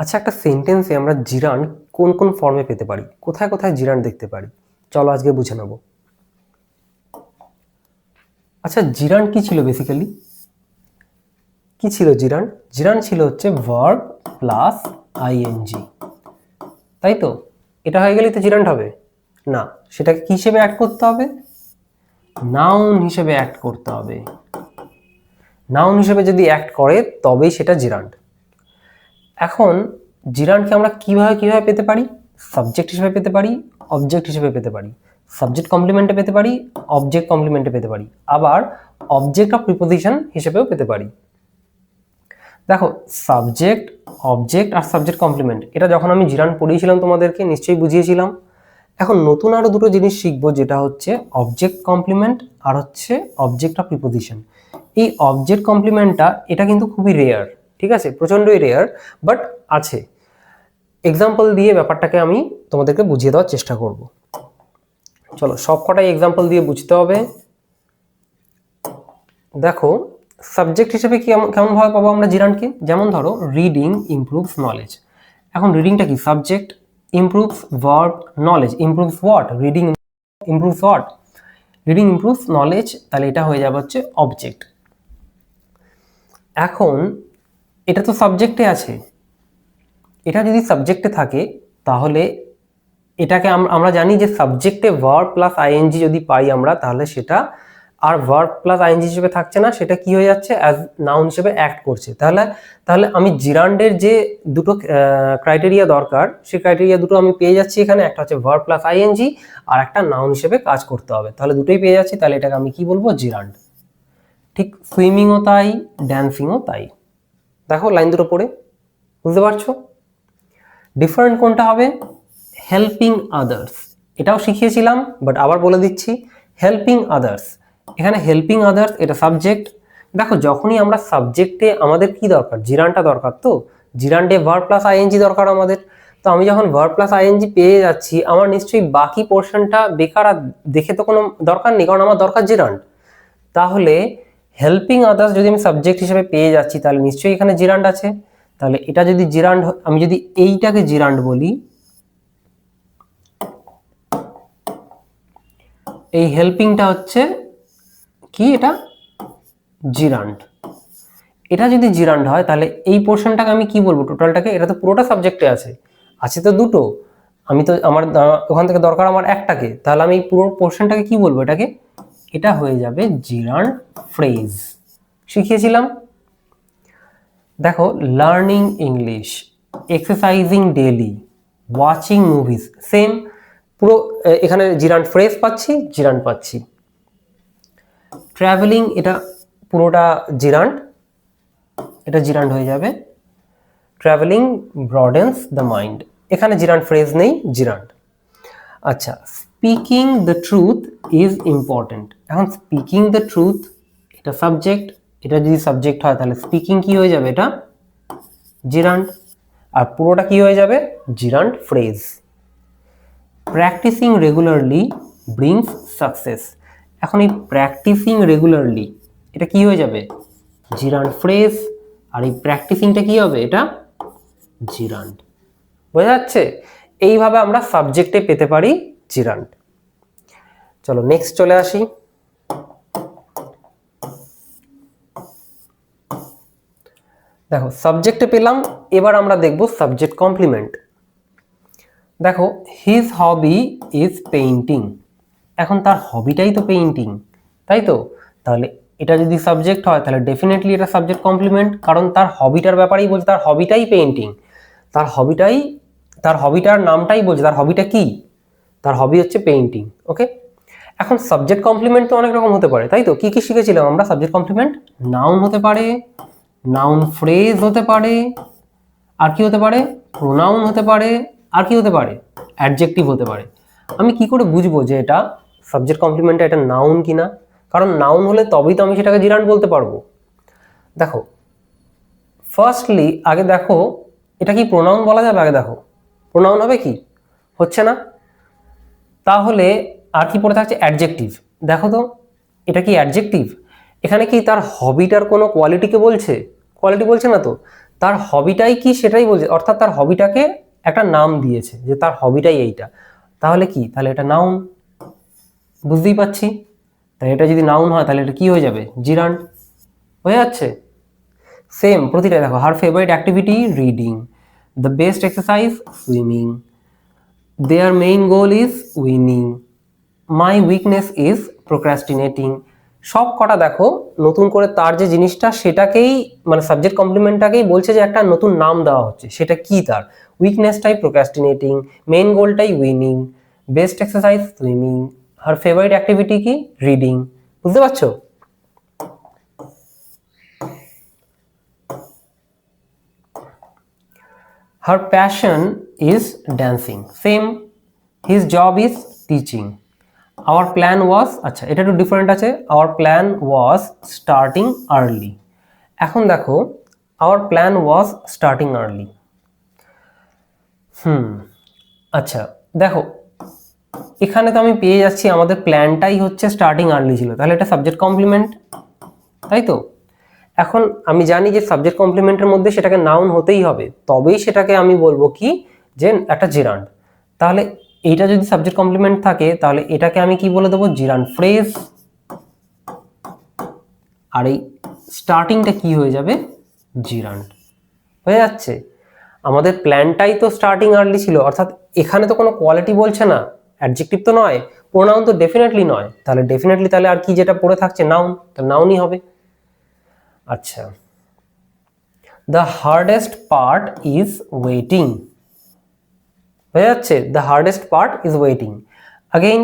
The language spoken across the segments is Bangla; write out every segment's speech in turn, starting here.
আচ্ছা, একটা সেন্টেন্সে আমরা জিরান্ড কোন কোন ফর্মে পেতে পারি, কোথায় কোথায় জিরান্ড দেখতে পারি, চলো আজকে বুঝে নেব। আচ্ছা, জিরান্ড কি ছিল বেসিক্যালি? কি ছিল জিরান্ড? জিরান্ড ছিল হচ্ছে ভার্ব প্লাস আইএনজি, তাই তো? এটা হয়ে গেলেই তো জিরান্ড হবে না, সেটাকে কি হিসেবে অ্যাড করতে হবে? নাউন হিসেবে অ্যাড করতে হবে। নাউন হিসেবে যদি অ্যাক্ট করে তবেই সেটা জিরান্ড। এখন জিরান্ডকে আমরা কিভাবে কিভাবে পেতে পারি? সাবজেক্ট হিসেবে পেতে পারি, অবজেক্ট হিসেবে পেতে পারি, সাবজেক্ট কমপ্লিমেন্টে পেতে পারি, অবজেক্ট কমপ্লিমেন্টে পেতে পারি, আবার অবজেক্ট অফ প্রিপোজিশন হিসেবেও পেতে পারি। দেখো, সাবজেক্ট, অবজেক্ট আর সাবজেক্ট কমপ্লিমেন্ট, এটা যখন আমি জিরান্ড পড়িয়েছিলাম তোমাদেরকে নিশ্চয়ই বুঝিয়েছিলাম। এখন নতুন আরো দুটো জিনিস শিখবো, যেটা হচ্ছে অবজেক্ট কমপ্লিমেন্ট আর হচ্ছে অবজেক্ট অফ প্রিপোজিশন। এই অবজেক্ট কমপ্লিমেন্টটা এটা কিন্তু খুবই রেয়ার, ঠিক আছে, প্রচন্ডই রেয়ার, বাট আছে। এক্সাম্পল দিয়ে ব্যাপারটাকে আমি তোমাদেরকে বুঝিয়ে দেওয়ার চেষ্টা করব। চলো, সবকটাই এক্সাম্পল দিয়ে বুঝতে হবে। দেখো, সাবজেক্ট হিসেবে কেমন ভাবে পাবো আমরা জিরান্ডকে? যেমন ধরো, রিডিং ইমপ্রুভস নলেজ। এখন রিডিংটা কি? Subject. Improves verb, knowledge improves what? Reading improves what? Reading improves knowledge, তাহলে এটা হয়ে যাবে হচ্ছে অবজেক্ট। এখন এটা তো সাবজেক্টে আছে, এটা যদি সাবজেক্টে থাকে তাহলে এটাকে আমরা জানি যে সাবজেক্টে ভার্ব প্লাস আইএনজি যদি পাই আমরা, তাহলে সেটা আর ভার্ব প্লাস আইএনজি হিসেবে থাকছে না, সেটা কি হয়ে যাচ্ছে? অ্যাজ নাউন হিসেবে অ্যাক্ট করছে। তাহলে তাহলে আমি জিরান্ডের যে দুটো ক্রাইটেরিয়া দরকার, সেই ক্রাইটেরিয়া দুটো আমি পেয়ে যাচ্ছি এখানে। একটা হচ্ছে ভার্ব প্লাস আইএনজি, আর একটা নাউন হিসেবে কাজ করতে হবে, তাহলে দুটোই পেয়ে যাচ্ছি। তাহলে এটাকে আমি কি বলবো? জিরান্ড। ঠিক সুইমিংও তাই, ড্যান্সিংও তাই। দেখো লাইন দুটো পড়ে বুঝতে পারছো ডিফারেন্ট কোনটা হবে? হেল্পিং আদার্স, এটাও শিখিয়েছিলাম, বাট আবার বলে দিচ্ছি। হেল্পিং আদার্স, এখানে হেল্পিং আদার্স এটা সাবজেক্ট। দেখো, যখনই আমরা সাবজেক্টে আমাদের কি দরকার? জিরান্ডটা দরকার, তো জিরান্ডে ভার্ব প্লাস আইএনজি দরকার আমাদের। তো আমি যখন ভার্ব প্লাস আইএনজি পেয়ে যাচ্ছি, আমার নিশ্চয়ই বাকি পোর্শনটা বেকার আর দেখে তো কোনো দরকার নেই, কারণ আমার দরকার জিরান্ড। তাহলে হেল্পিং আদার্স যদি আমি সাবজেক্ট হিসেবে পেয়ে যাচ্ছি, তাহলে নিশ্চয়ই এখানে জিরান্ড আছে। তাহলে এটা যদি জিরান্ড, আমি যদি এইটাকে জিরান্ড বলি, এই হেল্পিংটা হচ্ছে কি? এটা জিরান্ড। এটা যদি জিরান্ড হয়, তাহলে এই পোর্শনটাকে আমি কি বলবো? টোটালটাকে, এটা তো পুরোটা সাবজেক্টে আছে, আছে তো দুটো, আমি তো আমার ওখান থেকে দরকার আমার একটাকে, তাহলে আমি এই পুরো পোর্শনটাকে কি বলবো? এটাকে, এটা হয়ে যাবে জিরান্ড ফ্রেজ। শিখিয়েছিলাম। দেখো, learning English, exercising daily, watching movies, same পুরো এখানে জিরান্ড ফ্রেজ পাচ্ছি, জিরান্ড পাচ্ছি। ট্রাভেলিং, এটা পুরোটা জিরান্ড, এটা জিরান্ড হয়ে যাবে। ট্রাভেলিং ব্রডেন্স দ্য মাইন্ড, এখানে জিরান্ড ফ্রেজ নেই, জিরান্ড। আচ্ছা, speaking the truth is important. এখন স্পিকিং দ্য ট্রুথ, এটা সাবজেক্ট, এটা যদি সাবজেক্ট হয় তাহলে স্পিকিং কি হয়ে যাবে? এটা জিরান্ড। আর পুরোটা কি হয়ে যাবে? Gerund phrase. Practising regularly brings success. এখন এই প্র্যাকটিসিং রেগুলারলি, এটা কি হয়ে যাবে? Gerund phrase. আর এই প্র্যাকটিসিংটা কি হবে? এটা জিরান্ড। বোঝা যাচ্ছে? এইভাবে আমরা সাবজেক্টে পেতে পারি জিরান্ড। চলো নেক্সট চলে আসি। দেখো, সাবজেক্টে পেলাম, এবার আমরা দেখব সাবজেক্ট কমপ্লিমেন্ট। দেখো, হিজ হবি ইজ পেইন্টিং। এখন তার হবিটাই তো পেইন্টিং, তাই তো? তাহলে এটা যদি সাবজেক্ট হয় তাহলে ডেফিনেটলি এটা সাবজেক্ট কমপ্লিমেন্ট, কারণ তার হবিটার ব্যাপারেই বলছে, তার হবিটাই পেইন্টিং, তার হবিটার নামটাই বলছে, তার হবিটা কি? তার হবি হচ্ছে পেইন্টিং। ওকে, এখন সাবজেক্ট কমপ্লিমেন্ট তো অনেক রকম হতে পারে, তাই তো? কি কি শিখেছিলাম আমরা? সাবজেক্ট কমপ্লিমেন্ট, নাউন হতে পারে, নাউন ফ্রেজ হতে পারে, আর কি হতে পারে? প্রোনাউন হতে পারে, আর কি হতে পারে? অ্যাডজেক্টিভ হতে পারে। আমি কি করে বুঝবো যে এটা সাবজেক্ট কমপ্লিমেন্টটা এটা নাউন কিনা? কারণ নাউন হলে তবেই তো আমি সেটাকে জিরান্ড বলতে পারবো। দেখো, ফার্স্টলি আগে দেখো, এটা কি প্রোনাউন বলা যাবে? আগে দেখো, প্রোনাউন হবে কি? হচ্ছে না। তাহলে আর কি পড়ে থাকছে? অ্যাডজেক্টিভ। দেখো তো, এটা কি অ্যাডজেক্টিভ? এখানে কি তার হবিটার কোনো কোয়ালিটিকে বলছে? কোয়ালিটি বলছে না তো। তার হবিটাই কি সেটাই বলছে, অর্থাৎ তার হবিটাকে একটা নাম দিয়েছে যে তার হবিটাই এইটা, তাহলে কি, তাহলে এটা নাউন। বুঝতেই পাচ্ছি, তাহলে এটা যদি নাউন হয় তাহলে এটা কি হয়ে যাবে, জিরান্ড হয়ে যাচ্ছে। সেম প্রতিটা দেখো, her favourite activity reading, the best exercise swimming, their main goal is winning, my weakness is procrastinating. সব কটা দেখো নতুন করে তার যে জিনিসটা সেটাকেই মানে সাবজেক্ট কমপ্লিমেন্টটাকেই বলছে যে একটা নতুন নাম দেওয়া হচ্ছে, সেটা কি, তার উইকনেসটাই প্রোক্রাস্টিনেটিং, মেইন গোলটাই উইনিং, বেস্ট এক্সারসাইজ সুইমিং, আর ফেভারিট অ্যাক্টিভিটি কি রিডিং। বুঝতে পারছো? Her passion is dancing. Same. His job is teaching. Our plan was, আচ্ছা এটা একটু ডিফারেন্ট আছে, our plan was starting early. এখন দেখো our plan was starting early. আচ্ছা দেখো এখানে তো আমি পেয়ে যাচ্ছি আমাদের প্ল্যানটাই হচ্ছে স্টার্টিং আর্লি ছিল, তাহলে এটা সাবজেক্ট কমপ্লিমেন্ট, তাই তো? এখন আমি জানি যে সাবজেক্ট কমপ্লিমেন্টের মধ্যে সেটাকে নাউন হতেই হবে, তবেই সেটাকে আমি বলবো কি যে একটা জিরান্ড। তাহলে এইটা যদি সাবজেক্ট কমপ্লিমেন্ট থাকে তাহলে এটাকে আমি কি বলে দেবো, জিরান্ড ফ্রেজ। আর এই স্টার্টিংটা কি হয়ে যাবে, জিরান্ড হয়ে যাচ্ছে। আমাদের প্ল্যানটাই তো স্টার্টিং আর্লি ছিল, অর্থাৎ এখানে তো কোনো কোয়ালিটি বলছে না, অ্যাডজেক্টিভ তো নয়, প্রোনাউন তো ডেফিনেটলি নয়, তাহলে ডেফিনেটলি তাহলে আর কি যেটা পড়ে থাকছে, নাউন, তাহলে নাউনই হবে। আচ্ছা, the hardest part is waiting, হয়ে যাচ্ছে, the hardest part is waiting. Again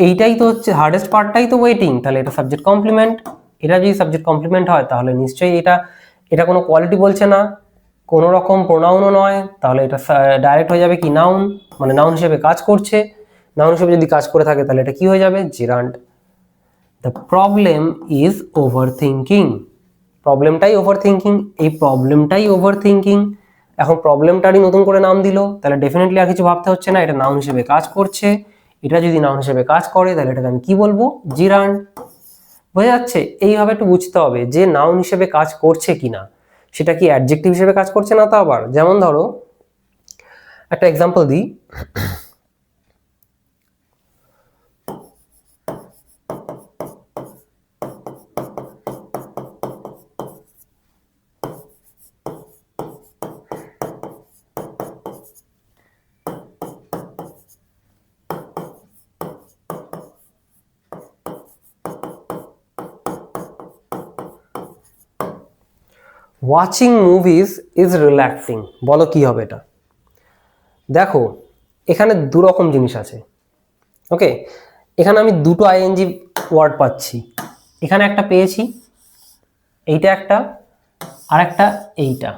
এইটাই তো হচ্ছে হার্ডেস্ট পার্টটাই তো ওয়েটিং, তাহলে এটা সাবজেক্ট কমপ্লিমেন্ট। এটা যদি সাবজেক্ট কমপ্লিমেন্ট হয় তাহলে নিশ্চয়ই এটা কোনো কোয়ালিটি বলছে না, কোনো রকম প্রোনাউনও নয়, তাহলে এটা ডাইরেক্ট হয়ে যাবে কি নাউন, মানে নাউন হিসেবে কাজ করছে। নাউন হিসেবে যদি কাজ করে থাকে তাহলে এটা কি হয়ে যাবে, gerund. The problem is over thinking, প্রবলেমটাই ওভার থিঙ্কিং, এই প্রবলেমটাই ওভার থিঙ্কিং। এখন প্রবলেমটারই নতুন করে নাম দিল, তাহলে ডেফিনেটলি আর কিছু ভাবতে হচ্ছে না, এটা নাউন হিসেবে কাজ করছে। এটা যদি নাউন হিসেবে কাজ করে তাহলে এটাকে আমি কি বলবো, জিরান্ড। বোঝা যাচ্ছে? এইভাবে একটু বুঝতে হবে যে নাউন হিসেবে কাজ করছে কিনা, সেটা কি অ্যাডজেক্টিভ হিসেবে কাজ করছে না। তো আবার যেমন ধরো একটা এক্সাম্পল দিই, ওয়াচিং মুভিজ ইজ রিল্যাক্সিং। বলো কি হবে এটা? দেখো এখানে দু রকম জিনিস আছে, ওকে। এখানে আমি দুটো আইএনজি ওয়ার্ড পাচ্ছি, এখানে একটা পেয়েছি, এইটা একটা, আর একটা এইটা,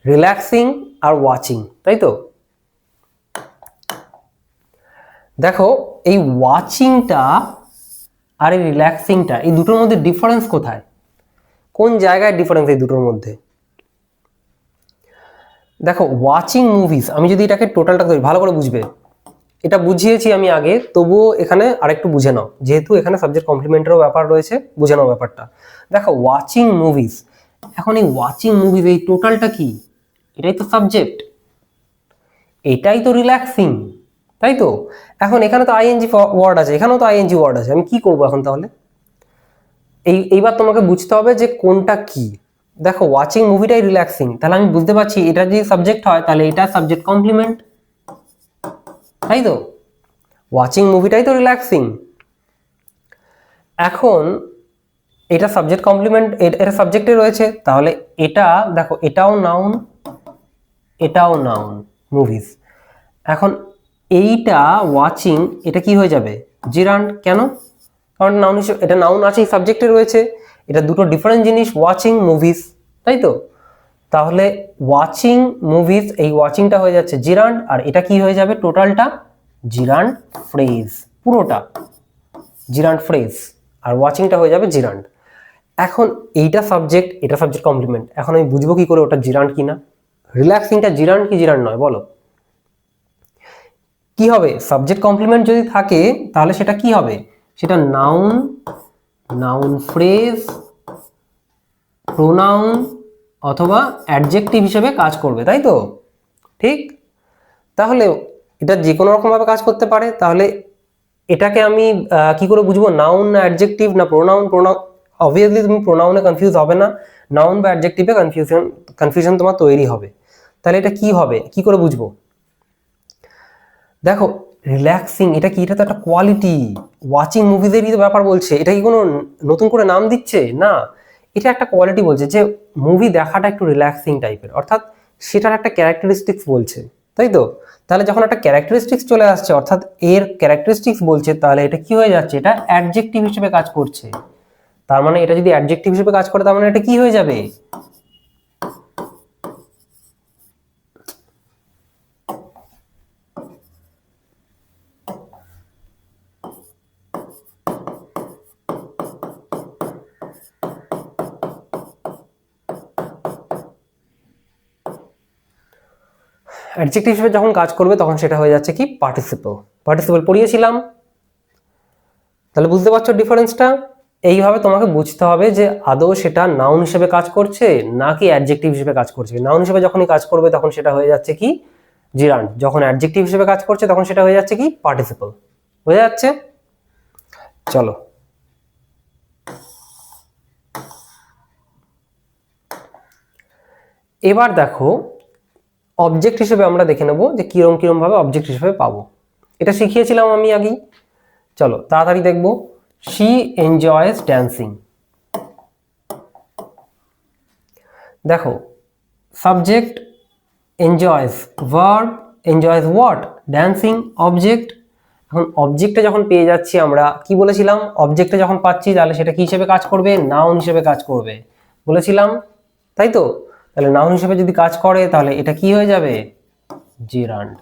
রিল্যাক্সিং আর ওয়াচিং, তাই তো? দেখো এই ওয়াচিংটা আর এই রিল্যাক্সিংটা, এই দুটোর মধ্যে ডিফারেন্স কোথায়, কোন জায়গায় ডিফারেন্স এই দুটোর মধ্যে? দেখো ওয়াচিং মুভিজ, আমি যদি এটাকে টোটালটা ধরি ভালো করে বুঝবে, এটা বুঝিয়েছি আমি আগে, তবুও এখানে আরেকটু বুঝে নাও, যেহেতু এখানে সাবজেক্ট কমপ্লিমেন্টেরও ব্যাপার রয়েছে, বুঝে নাও ব্যাপারটা। দেখো ওয়াচিং মুভিজ, এখন এই ওয়াচিং মুভিজ এই টোটালটা কি, এটাই তো সাবজেক্ট, এটাই তো রিল্যাক্সিং, তাই তো? এখন এখানে তো আইএনজি ওয়ার্ড আছে, এখানেও তো আইএনজি ওয়ার্ড আছে, আমি কি করবো এখন তাহলে? এইবার তোমাকে বুঝতে হবে যে কোনটা কি। দেখো ওয়াচিং মুভিটাই রিল্যাক্সিং, তাহলে আমি বুঝতে পারছি এটা যদি সাবজেক্ট হয় তাহলে এটা সাবজেক্ট কমপ্লিমেন্ট, তাই তো? ওয়াচিং মুভিটাই তো রিল্যাক্সিং। এখন এটা সাবজেক্ট কমপ্লিমেন্ট, এটা সাবজেক্টে রয়েছে, তাহলে এটা দেখো এটাও নাউন, এটাও নাউন, মুভিজ। এখন এইটা ওয়াচিং, এটা কি হয়ে যাবে, জিরান্ড। কেন? কারণ নাউন হিসেবে এটা নাউন আছে, সাবজেক্টে রয়েছে, এটা দুটো ডিফারেন্ট জিনিস, ওয়াচিং মুভিজ, তাই তো? তাহলে ওয়াচিং মুভিজ, এই ওয়াচিংটা হয়ে যাচ্ছে জিরান্ড, আর এটা কি হয়ে যাবে, টোটালটা জিরান্ড ফ্রেজ, পুরোটা জিরান্ড ফ্রেজ, আর ওয়াচিংটা হয়ে যাবে জিরান্ড। এখন এইটা সাবজেক্ট, এটা সাবজেক্ট কমপ্লিমেন্ট, এখন আমি বুঝবো কি করে ওটা জিরান্ড কিনা? রিল্যাক্সিংটা জিরান্ড কি জিরান্ড নয়, বলো কি হবে? সাবজেক্ট কমপ্লিমেন্ট যদি থাকে তাহলে সেটা কি হবে, সেটা নাউন, নাউন ফ্রেজ, প্রোনাউন, অথবা অ্যাডজেক্টিভ হিসেবে কাজ করবে, তাই তো? ঠিক, তাহলে এটা যে কোনো রকমভাবে কাজ করতে পারে। তাহলে এটাকে আমি কি করে বুঝবো নাউন না অ্যাডজেক্টিভ না প্রোনাউন? অবভিয়াসলি তুমি প্রোনাউনে কনফিউজ হবে না, নাউন বা অ্যাডজেক্টিভে কনফিউশন তোমার তৈরি হবে। তাহলে এটা কি হবে, কি করে বুঝবো? দেখো, রিল্যাক্সিং এটা কি? এটা তো একটা কোয়ালিটি, ওয়াচিং মুভিজেরই তো ব্যাপার বলছে। এটা কি কোনো নতুন করে নাম দিচ্ছে? না, এটা একটা কোয়ালিটি বলছে যে মুভি দেখাটা একটু রিল্যাক্সিং টাইপের, অর্থাৎ সেটার একটা ক্যারেক্টারিস্টিক্স বলছে, তাই তো? তাহলে যখন একটা ক্যারেক্টারিস্টিক্স চলে আসছে, অর্থাৎ এর ক্যারেক্টারিস্টিক্স বলছে, তাহলে এটা কি হয়ে যাচ্ছে? এটা অ্যাডজেক্টিভ হিসেবে কাজ করছে। তার মানে এটা যদি অ্যাডজেক্টিভ হিসেবে কাজ করে, তার মানে এটা কি হয়ে যাবে? অ্যাডজেক্টিভ হিসেবে যখন কাজ করবে তখন সেটা হয়ে যাচ্ছে কি? পার্টিসিপল। পার্টিসিপল পড়িয়েছিলাম, তাহলে বুঝতে পারছো ডিফারেন্সটা? এইভাবে তোমাকে বুঝতে হবে যে আদৌ সেটা নাউন হিসেবে কাজ করছে নাকি অ্যাডজেক্টিভ হিসেবে কাজ করছে। নাউন হিসেবে যখনই কাজ করবে তখন সেটা হয়ে যাচ্ছে কি? জিরান্ড। যখন অ্যাডজেক্টিভ হিসেবে কাজ করছে তখন সেটা হয়ে যাচ্ছে কি? পার্টিসিপল। বোঝা যাচ্ছে? চলো, এবার দেখো অবজেক্ট হিসেবে আমরা দেখে নেব যে কিরম কিরম ভাবে অবজেক্ট হিসেবে পাবো। এটা শিখিয়েছিলাম আমি আগেই। চলো তাড়াতাড়ি দেখবো। She enjoys dancing. দেখো, subject enjoys, verb enjoys what? Dancing. Object, এখন অবজেক্টে যখন পেয়ে যাচ্ছি আমরা, কি বলেছিলাম? অবজেক্টে যখন পাচ্ছি তাহলে সেটা কি হিসেবে কাজ করবে? নাউন হিসেবে কাজ করবে বলেছিলাম, তাই তো? তাহলে নাউন হিসেবে যদি কাজ করে তাহলে এটা কি হয়ে যাবে? জিরান্ড।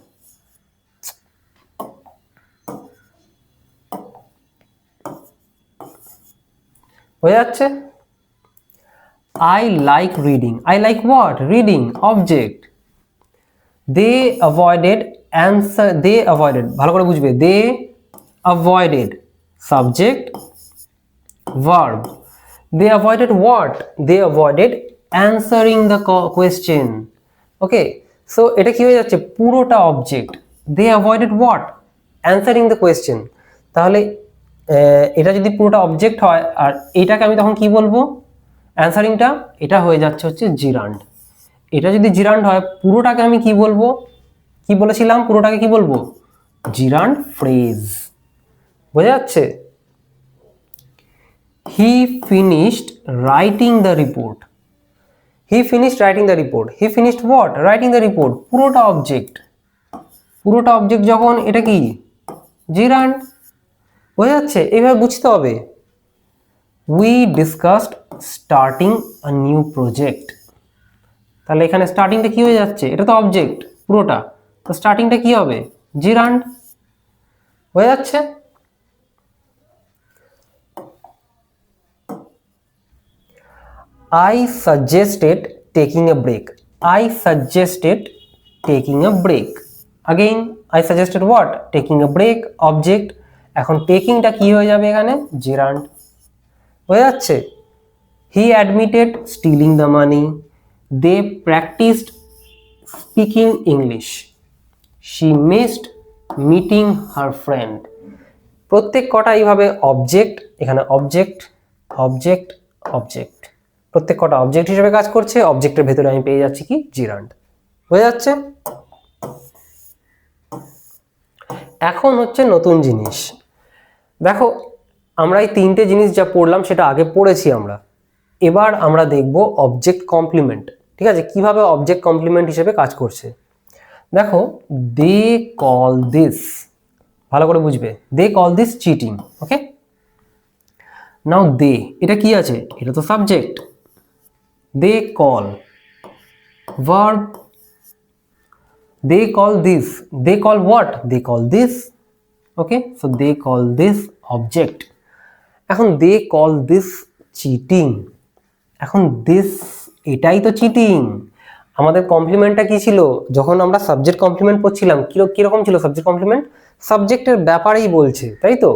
হয়ে যাচ্ছে? I like reading. I like what? Reading. Object. They avoided answer. They avoided. ভালো করে বুঝবে। They avoided. Subject. Verb. They avoided what? They avoided answering the question. Okay. So এটা কি হয়ে যাচ্ছে? পুরোটা object. They avoided what? Answering the question. তাহলে এটা যদি পুরোটা অবজেক্ট হয় আর এটাকে আমি তখন কি বলবো? অ্যানসারিংটা, এটা হয়ে যাচ্ছে হচ্ছে জিরান্ড। এটা যদি জিরান্ড হয় পুরোটাকে আমি কি বলবো? কি বলেছিলাম? পুরোটাকে কি বলবো? জিরান্ড ফ্রেজ। বোঝা যাচ্ছে? He finished writing the report. He finished writing the report. He finished what? Writing the report. পুরোটা অবজেক্ট। পুরোটা অবজেক্ট যখন, এটা কি? জিরান্ড। বোঝা যাচ্ছে? এইভাবে বুঝতে হবে। We discussed starting a new project. তাহলে এখানে স্টার্টিংটা কি হয়ে যাচ্ছে? এটা তো অবজেক্ট পুরোটা, তো স্টার্টিংটা কি হবে? জিরান্ড। হয়ে যাচ্ছে? I suggested taking a break. I suggested taking a break. Again, I suggested what? Taking a break. Object. এখন টেকিংটা কি হয়ে যাবে এখানে? জিরান্ড। হয়ে যাচ্ছে? He admitted stealing the money. They practiced speaking English. She missed meeting her friend. প্রত্যেক কটা এইভাবে অবজেক্ট, এখানে অবজেক্ট অবজেক্ট অবজেক্ট, প্রত্যেক কটা অবজেক্ট হিসেবে কাজ করছে। অবজেক্টের ভেতরে আমি পেয়ে যাচ্ছি কি? জিরান্ড। হয়ে যাচ্ছে? এখন হচ্ছে নতুন জিনিস। দেখো, আমরা এই তিনটে জিনিস যা পড়লাম সেটা আগে পড়েছি আমরা। এবার আমরা দেখব অবজেক্ট কমপ্লিমেন্ট। ঠিক আছে? কিভাবে অবজেক্ট কমপ্লিমেন্ট হিসেবে কাজ করছে। দেখো, দে কল দিস, ভালো করে বুঝবে, they call this cheating. Okay, now they, এটা কি আছে? এটা তো subject. They call, verb. They call this, they call what? They call this. Okay, so they call this object. এখন দে কল দিস চিটিং। এখন দিস, এটাই তো চিটিং। আমাদের কমপ্লিমেন্টটা কি ছিল? যখন আমরা সাবজেক্ট কমপ্লিমেন্ট পড়ছিলাম কিরকম ছিল সাবজেক্ট কমপ্লিমেন্ট? সাবজেক্টের ব্যাপারেই বলছে, তাই তো?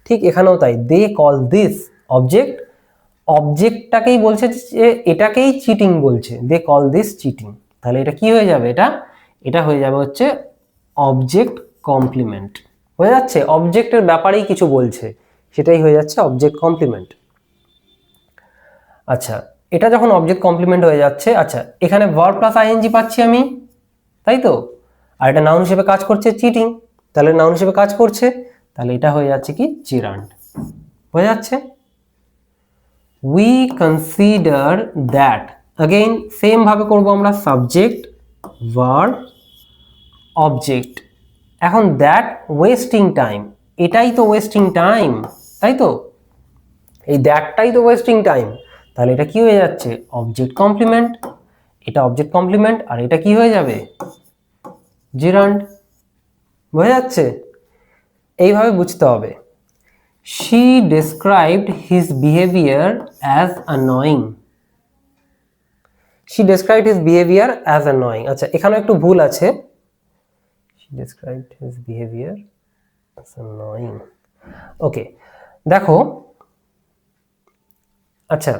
ঠিক এখানেও তাই। দে কল দিস অবজেক্ট, অবজেক্টটাকেই বলছে যে এটাকেই চিটিং বলছে, দে কল দিস চিটিং। তাহলে এটা কি হয়ে যাবে, এটা হয়ে যাবে হচ্ছে অবজেক্ট কমপ্লিমেন্ট। হয়ে যাচ্ছে অবজেক্টের ব্যাপারেই কিছু বলছে, সেটাই হয়ে যাচ্ছে অবজেক্ট কমপ্লিমেন্ট। আচ্ছা, এটা যখন অবজেক্ট কমপ্লিমেন্ট হয়ে যাচ্ছে, আচ্ছা এখানে ভার্ব প্লাস আইএনজি পাচ্ছি আমি, তাই তো, আর এটা নাউন হিসেবে কাজ করছে চিটিং, তাহলে নাউন হিসেবে কাজ করছে, তাহলে এটা হয়ে যাচ্ছে কি জিরান্ড। হয়ে যাচ্ছে। We consider that, again same ভাবে করব আমরা, সাবজেক্ট ভার্ব অবজেক্ট। এখন দ্যাট ওয়েস্টিং টাইম, এটাই তো ওয়েস্টিং টাইম, তাই তো, এই দ্যাটটাই তো ওয়েস্টিং টাইম, তাহলে এটা কি হয়ে যাচ্ছে অবজেক্ট কমপ্লিমেন্ট। এটা অবজেক্ট কমপ্লিমেন্ট আর এটা কি হয়ে যাবে জিরান্ড। বোঝা যাচ্ছে? এইভাবে বুঝতে হবে। She described his behavior as annoying. She described his behavior as annoying. আচ্ছা এখানে একটু ভুল আছে, she described his behavior as annoying. ওকে দেখো, আচ্ছা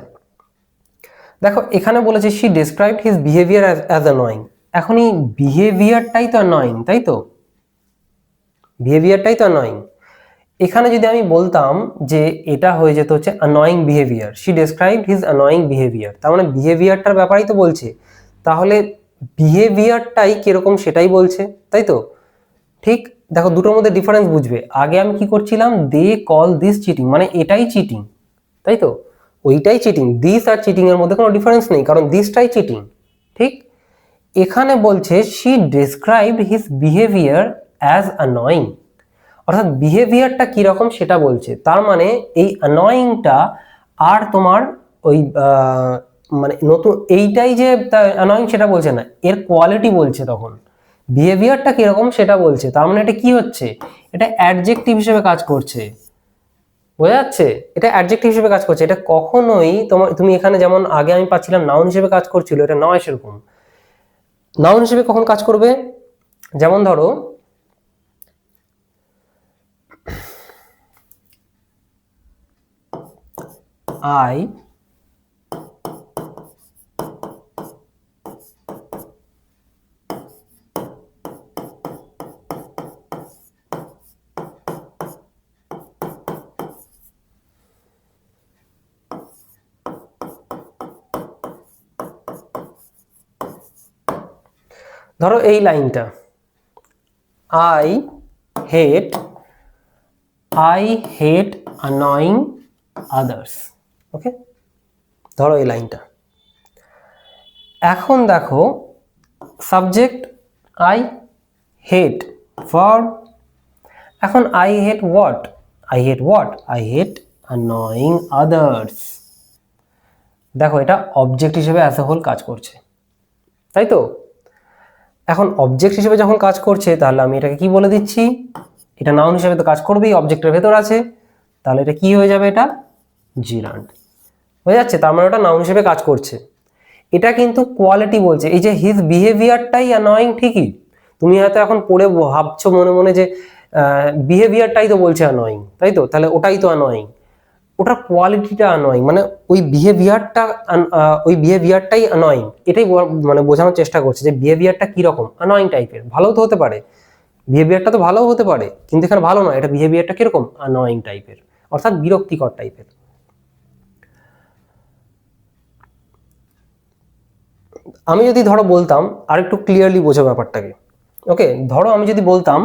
দেখো এখানে বলেছে she described his behavior as annoying। এখন এই বিহেভিয়ারটাই তো annoying, তাই তো, বিহেভিয়ারটাই তো annoying। এখানে যদি আমি বলতাম যে এটা হয়ে যেত হচ্ছে annoying behaviour, she described his annoying behaviour, তার মানে বিহেভিয়ারটার ব্যাপারেই তো বলছে, তাহলে বিহেভিয়ারটাই কিরকম সেটাই বলছে, তাই তো। ঠিক দেখো দুটোর মধ্যে ডিফারেন্স বুঝবে। আগে আমি কি করছিলাম, দে কল দিস চিটিং, মানে এটাই চিটিং, তাই তো, ওইটাই চিটিং, দিস আর চিটিং এর মধ্যে কোনো ডিফারেন্স নেই, কারণ দিসটাই চিটিং। ঠিক এখানে বলছে she described his behaviour as annoying, অর্থাৎ বিহেভিয়ারটা কিরকম সেটা বলছে। তার মানে এই অ্যানয়িংটা আর তোমার ওই মানে নতুন এইটাই যে অ্যানয়িং সেটা বলছে না, এর কোয়ালিটি বলছে, তখন বিহেভিয়ারটা কিরকম সেটা বলছে। তার মানে এটা কি হচ্ছে, এটা অ্যাডজেক্টিভ হিসেবে কাজ করছে। বোঝা যাচ্ছে? এটা অ্যাডজেক্টিভ হিসেবে কাজ করছে, এটা কখনোই তুমি এখানে যেমন আগে আমি পাচ্ছিলাম নাউন হিসেবে কাজ করছিল, এটা নয় সেরকম। নাউন হিসেবে কখন কাজ করবে, যেমন ধরো I ধরো এই লাইনটা, I hate annoying others, ওকে, ধরো এই লাইনটা। এখন দেখো সাবজেক্ট I hate, verb, এখন I hate what, I hate annoying others। দেখো এটা অবজেক্ট হিসেবে অ্যাজ এ হোল কাজ করছে, তাই তো। এখন অবজেক্ট হিসেবে যখন কাজ করছে, তাহলে আমি এটাকে কি বলে দিচ্ছি, এটা নাউন হিসেবে তো কাজ করবেই, অবজেক্টের ভেতর আছে, তাহলে এটা কি হয়ে যাবে, এটা জিরান্ড হয়ে যাচ্ছে। তার মানে ওটা নাউন হিসেবে কাজ করছে। এটা কিন্তু কোয়ালিটি বলছে, এই যে হিজ বিহেভিয়ারটাই অ্যানয়িং, ঠিকই, তুমি হয়তো এখন পড়ে ভাবছো মনে মনে যে বিহেভিয়ারটাই তো বলছে অ্যানয়িং, তাই তো, তাহলে ওটাই তো অ্যানয়িং, ওটার কোয়ালিটিটা অ্যানয়িং, মানে ওই বিহেভিয়ারটাই অ্যানয়িং, এটাই মানে বোঝানোর চেষ্টা করছে যে বিহেভিয়ারটা কিরকম, অ্যানয়িং টাইপের। ভালো তো হতে পারে, বিহেভিয়ারটা তো ভালোও হতে পারে, কিন্তু এখানে ভালো নয়, এটা বিহেভিয়ারটা কিরকম অ্যানয়িং টাইপের, অর্থাৎ বিরক্তিকর টাইপের। আমি যদি ধরো বলতাম, আর একটু ক্লিয়ারলি বোঝো ব্যাপারটাকে, ওকে, ধরো আমি যদি বলতাম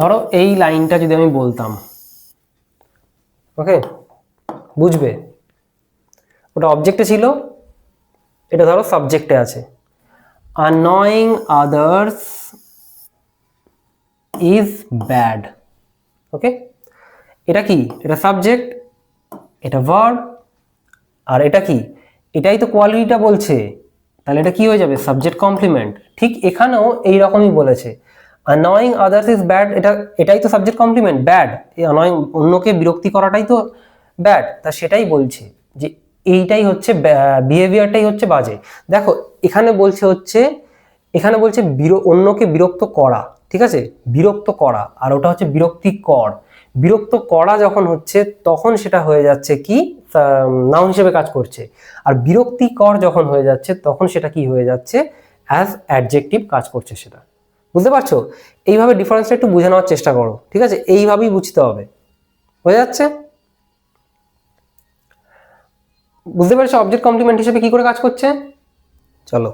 ধরো এই লাইনটা যদি আমি বলতাম, ওকে, বুঝবে, ওটা অবজেক্টে ছিল, এটা ধরো সাবজেক্টে আছে, annoying others is bad, ওকে, এটা কি, এটা সাবজেক্ট, এটা ভার্ব, আর এটা কি, এটাই তো কোয়ালিটিটা বলছে, তাহলে এটা কি হয়ে যাবে সাবজেক্ট কমপ্লিমেন্ট। ঠিক এখানেও এই রকমই বলেছে, অ্যানয়িং আদার্স ইজ ব্যাড, এটাই তো সাবজেক্ট কমপ্লিমেন্ট, ব্যাড, এই অ্যানয়িং অন্যকে বিরক্তি করাটাই তো ব্যাড, তা সেটাই বলছে যে এইটাই হচ্ছে বিহেভিয়ারটাই হচ্ছে বাজে। দেখো এখানে বলছে অন্যকে বিরক্ত করা, ঠিক আছে, বিরক্ত করা, আর ওটা হচ্ছে বিরক্তিকর। বিরক্ত করা যখন হচ্ছে তখন সেটা হয়ে যাচ্ছে কি নাউন হিসেবে কাজ করছে, আর বিরক্তিকর যখন হয়ে যাচ্ছে তখন সেটা কি হয়ে যাচ্ছে অ্যাজ অ্যাডজেক্টিভ কাজ করছে সেটা। বুঝতে পারছো? এইভাবে ডিফারেন্সটা একটু বুঝে নেওয়ার চেষ্টা করো, ঠিক আছে, এইভাবেই বুঝতে হবে। হয়ে যাচ্ছে? বুঝতে পেরেছো অবজেক্ট কমপ্লিমেন্ট হিসেবে কি করে কাজ করছে? চলো,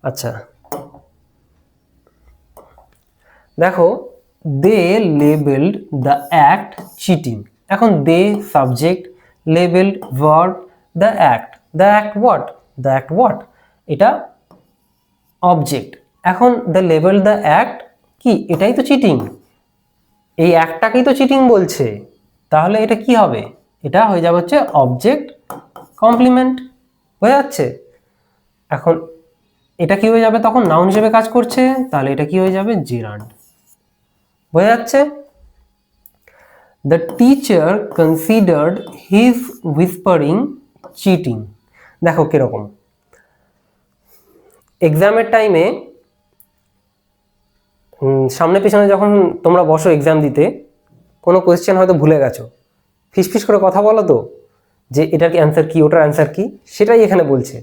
আচ্ছা দেখো, they labelled the act cheating. এখন they subject, labelled verb, the act, the act what, the act what, এটা অবজেক্ট। এখন দ্য লেবেল দ্য অ্যাক্ট কি, এটাই তো চিটিং, এই অ্যাক্টটাকেই তো চিটিং বলছে, তাহলে এটা কি হবে, এটা হয়ে যাবে হচ্ছে অবজেক্ট কমপ্লিমেন্ট। হয়ে যাচ্ছে? এখন এটা কি হয়ে যাবে তখন নাউন হিসেবে কাজ করছে, তাহলে এটা কি হয়ে যাবে জেরান্ড। বোঝা যাচ্ছে? The teacher considered his whispering cheating. দেখো কিরকম, এক্সামের টাইমে সামনে পেছনে যখন তোমরা বসো এক্সাম দিতে, কোনো কোয়েশ্চেন হয়তো ভুলে গেছো, ফিসফিস করে কথা বলো তো যে এটার অ্যান্সার কি, ওটার অ্যান্সার কি, সেটাই এখানে বলছে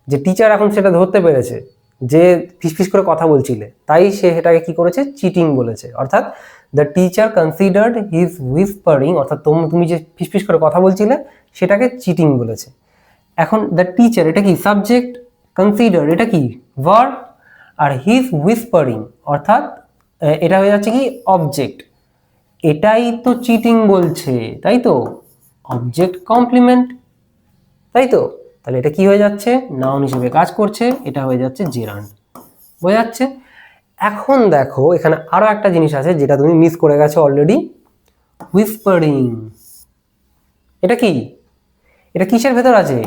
যে টিচার এখন সেটা ধরতে পেরেছে যে ফিসফিস করে কথা বলছিলে, তাই সে এটাকে কি করেছে, চিটিং বলেছে। অর্থাৎ the teacher considered his whispering, অর্থাৎ তুমি যে ফিসফিস করে কথা বলছিলে সেটাকে চিটিং বলেছে। এখন দ্য টিচার এটা কি সাবজেক্ট, কনসিডার এটা কি ভার্ব, আর হিজ হুইসপারিং অর্থাৎ এটা হয়ে যাচ্ছে কি অবজেক্ট, এটাই তো চিটিং বলছে, তাই তো, অবজেক্ট কমপ্লিমেন্ট, তাই তো, তাহলে এটা কি হয়ে যাচ্ছে নাউন হিসেবে কাজ করছে, এটা হয়ে যাচ্ছে জেরান্ড। বোঝা যাচ্ছে? এখন দেখো এখানে আরো একটা জিনিস আছে যেটা তুমি মিস করে গেছো অলরেডি, হুইসপারিং। এটা কি, এটা কিসের ভেতর আছে,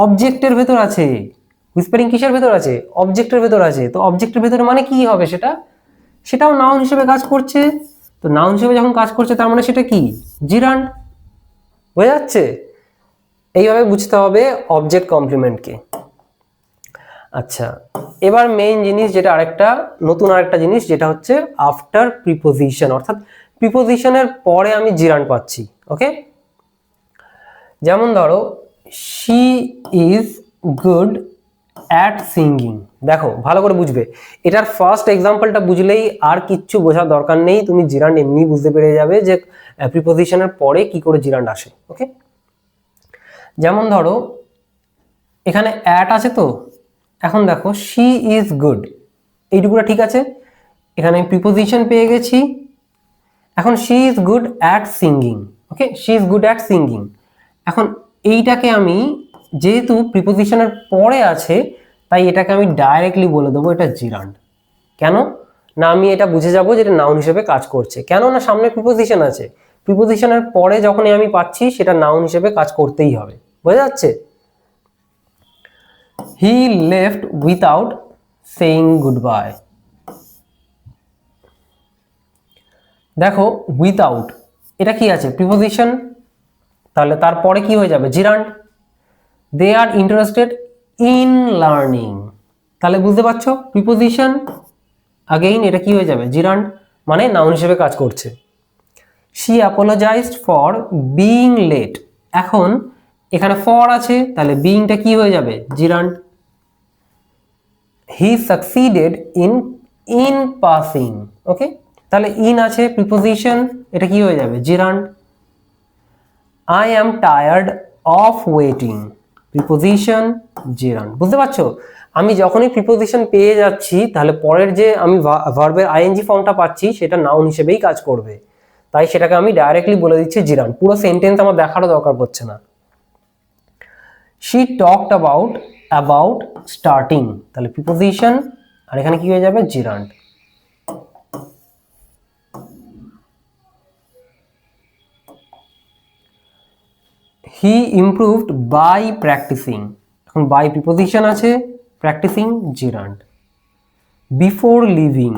অবজেক্টের ভেতর আছে। হুইসপারিং কিসের ভেতর আছে, অবজেক্টের ভেতর আছে। তো অবজেক্টের ভেতরে মানে কি হবে, সেটাও নাউন হিসেবে কাজ করছে। তো নাউন হিসেবে যখন কাজ করছে তার মানে সেটা কি জিরান্ড। বোঝা যাচ্ছে? এইভাবে বুঝতে হবে অবজেক্ট কমপ্লিমেন্টকে। আচ্ছা, এবার মেইন জিনিস যেটা নতুন আরেকটা জিনিস যেটা হচ্ছে আফটার প্রিপোজিশন, অর্থাৎ প্রিপোজিশনের পরে আমি জিরান্ড পাচ্ছি। ওকে, যেমন ধরো she is good at singing. দেখো ভালো করে বুঝবে, এটার ফার্স্ট এক্সাম্পলটা বুঝলেই আর কিচ্ছু বোঝার দরকার নেই, তুমি জিরান্ড এমনি বুঝতে পেরে যাবে যে প্রিপোজিশনের পরে কি করে জিরান্ড আসে। ওকে, যেমন ধরো এখানে অ্যাট আছে, তো এখন দেখো শি ইজ গুড, এইটুকুটা ঠিক আছে, এখানে প্রিপোজিশন পেয়ে গেছি। এখন she is good at singing. Okay, she is good at singing. এখন এইটাকে আমি, যেহেতু প্রিপোজিশনের পরে আছে, তাই এটাকে আমি ডাইরেক্টলি বলে দেবো এটা জিরান্ড। কেন না, আমি এটা বুঝে যাবো যে এটা নাউন হিসেবে কাজ করছে, কেন না সামনে প্রিপোজিশন আছে, প্রিপোজিশনের পরে যখনই আমি পাচ্ছি সেটা নাউন হিসেবে কাজ করতেই হবে। বোঝা যাচ্ছে? He left without saying goodbye. দেখো উইথাউট এটা কি আছে, প্রিপোজিশন, তাহলে তারপরে কি হয়ে যাবে gerund. They are interested in learning, তাহলে বুঝতে পারছো প্রিপোজিশন, আগেইন এটা কি হয়ে যাবে জিরান্ড, মানে নাউন হিসেবে কাজ করছে। She apologized for being late, এখন এখানে ফর আছে, তাহলে বিইংটা কি হয়ে যাবে gerund. He succeeded in passing. Okay, তাহলে ইন আছে প্রিপোজিশন, এটা কি হয়ে যাবে gerund. I am tired of waiting, preposition gerund. বুঝতে পারছো, আমি যখনই প্রিপোজিশন পেয়ে যাচ্ছি তাহলে পরের যে আমি ভার্বের আইএনজি ফর্মটা পাচ্ছি সেটা নাউন হিসেবেই কাজ করবে, তাই সেটাকে আমি ডাইরেক্টলি বলে দিচ্ছি জিরান্ড, পুরো সেন্টেন্স আমার দেখারও দরকার পড়ছে না। শি টকড অ্যাবাউট স্টার্টিং, তাহলে প্রিপোজিশন, আর এখানে কি হয়ে যাবে gerund. He improved by practising, এখন বাই প্রিপোজিশন আছে, practising gerund. Before leaving,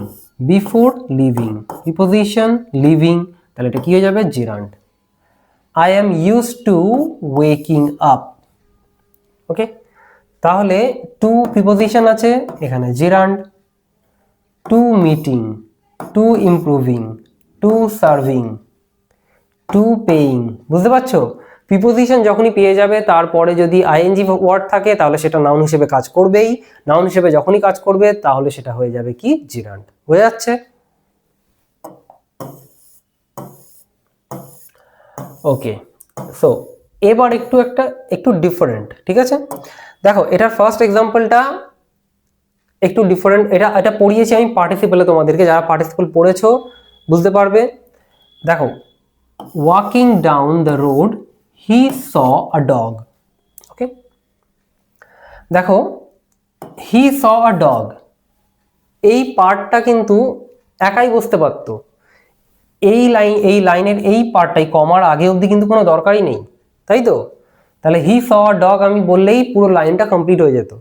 before leaving preposition leaving, তাহলে এটা কি হয়ে যাবে gerund. I am use to waking up, okay, তাহলে টু প্রিপোজিশন আছে এখানে gerund. To meeting, to improving, to serving, to paying, বুঝতে পারছো? প্রিপোজিশন যখনই পেয়ে যাবে তারপরে যদি আইএনজি ওয়ার্ড থাকে তাহলে সেটা নাউন হিসেবে কাজ করবেই, নাউন হিসেবে যখনই কাজ করবে তাহলে সেটা হয়ে যাবে কি জিরান্ড। হয়ে যাচ্ছে? ওকে, সো এবার একটু ডিফারেন্ট, ঠিক আছে? দেখো এটার ফার্স্ট এক্সাম্পলটা একটু ডিফারেন্ট, এটা পড়িয়েছি আমি পার্টিসিপেলে, তোমাদেরকে যারা পার্টিসিপেল পড়েছো বুঝতে পারবে। দেখো, walking down the road he saw a dog, okay, দেখো হি স আ ডগ, এই পার্টটা কিন্তু একাই বুঝতে পারতো, এই লাইনের এই পার্টটাই কমার আগে অবধি কিন্তু কোনো দরকারই নেই, তাই তো? তাহলে হি স আ ডগ আমি বললেই পুরো লাইনটা কমপ্লিট হয়ে যেত,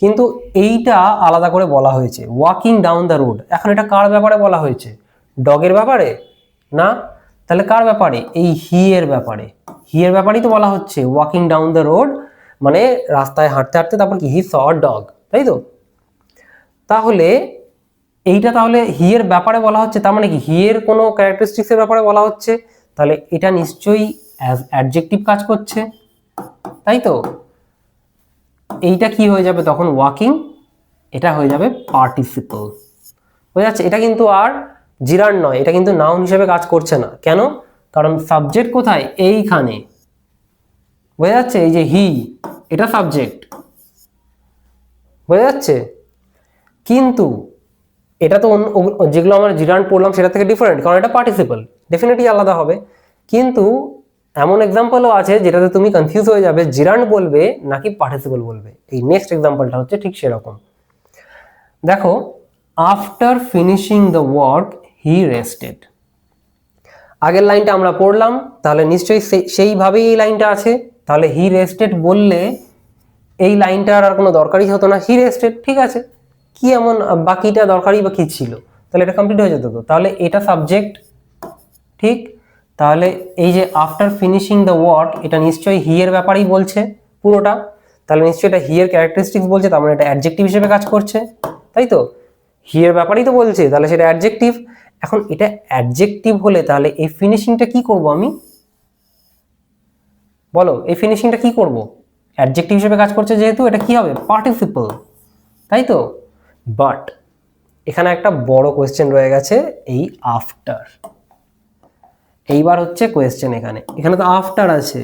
কিন্তু এইটা আলাদা করে বলা হয়েছে ওয়াকিং ডাউন দ্য রোড। এখন এটা কার ব্যাপারে বলা হয়েছে? ডগের ব্যাপারে না, তাহলে কার ব্যাপারে? এই হি এর ব্যাপারে, হি এর ব্যাপারেই তো বলা হচ্ছে ওয়াকিং ডাউন দ্য রোড, মানে রাস্তায় হাঁটতে হাঁটতে তারপর কি হি স আ ডগ, তাই তো? তাহলে এইটা তাহলে হি এর ব্যাপারে বলা হচ্ছে, তার মানে কি হি এর কোনো ক্যারেক্টারিস্টিক্স এর ব্যাপারে বলা হচ্ছে, তাহলে এটা নিশ্চয়ই অ্যাজ অ্যাডজেক্টিভ কাজ করছে, তাই তো? এইটা কি হয়ে যাবে তখন? ওয়াকিং, এটা হয়ে যাবে পার্টিসিপল, হয়ে যাচ্ছে। এটা কিন্তু আর জিরান্ড নয়, এটা কিন্তু নাউন হিসেবে কাজ করছে না। কেন? কারণ সাবজেক্ট কোথায়? এইখানে, বোঝা যাচ্ছে? এই যে হি, এটা সাবজেক্ট, বোঝা যাচ্ছে? কিন্তু এটা তো যেগুলো আমরা জিরান্ড পড়লাম সেটা থেকে ডিফারেন্ট, কারণ এটা পার্টিসিপল, ডেফিনেটলি আলাদা হবে। কিন্তু এমন এক্সাম্পলও আছে যেটাতে তুমি কনফিউজ হয়ে যাবে জিরান্ড বলবে নাকি পার্টিসিপল বলবে। এই নেক্সট এক্সাম্পলটা হচ্ছে ঠিক সেরকম। দেখো, after finishing the work he rested, আগের লাইনটা আমরা পড়লাম, তাহলে নিশ্চয়ই সেইভাবেই এই লাইনটা আছে। তাহলে হি রেস্টেড বললে এই লাইনটার আর কোনো দরকারই হতো না, হি রেস্টেড, ঠিক আছে, কি এমন বাকিটা দরকারই বা কি ছিল? তাহলে এটা কমপ্লিট হয়ে যেত তো। তাহলে এটা সাবজেক্ট, ঠিক, তাহলে এই যে আফটার ফিনিশিং দ্য ওয়ার্ক, এটা নিশ্চয়ই হি এর ব্যাপারেই বলছে পুরোটা, তাহলে নিশ্চয়ই এটা হি এর ক্যারেক্টারিস্টিক্স বলছে, তার মানে এটা অ্যাডজেক্টিভ হিসেবে কাজ করছে, তাই তো? হি এর ব্যাপারেই তো বলছে, তাহলে সেটা অ্যাডজেক্টিভ। এখন এটা অ্যাডজেক্টিভ হলে তাহলে এই ফিনিশিংটা কি করব আমি? বলো, এই ফিনিশিংটা কি করব? অ্যাডজেক্টিভ হিসেবে কাজ করছে যেহেতু, এটা কি হবে? পার্টিসিপল, তাই তো? বাট এখানে একটা বড় কোয়েশ্চেন রয়ে গেছে, এই আফটার। এইবার হচ্ছে কোয়েশ্চেন, এখানে তো আফটার আছে,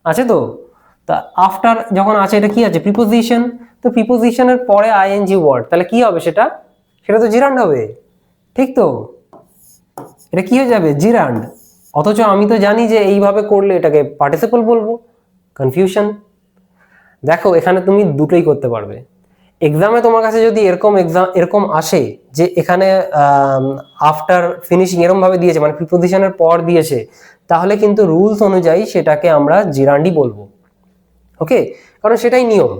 আছে তো? তা আফটার যখন আছে, এটা কি আছে? প্রিপোজিশন। তো প্রিপোজিশনের পরে আইএনজি ওয়ার্ড, তাহলে কি হবে? সেটা তো জিরান্ড হবে, ঠিক তো? এটা কি হয়ে যাবে? জিরান্ড। অথচ আমি তো জানি যে এইভাবে করলে এটাকে পার্টিসিপল বলবো, কনফিউশন। দেখো, এখানে তুমি দুটোই করতে পারবে। এক্সামে তোমার কাছে যদি এরকম আসে যে এখানে আফটার ফিনিশিং এরকম ভাবে দিয়েছে, মানে প্রিপোজিশনের পর দিয়েছে, তাহলে কিন্তু রুলস অনুযায়ী সেটাকে আমরা জিরান্ডই বলবো, ওকে, কারণ সেটাই নিয়ম।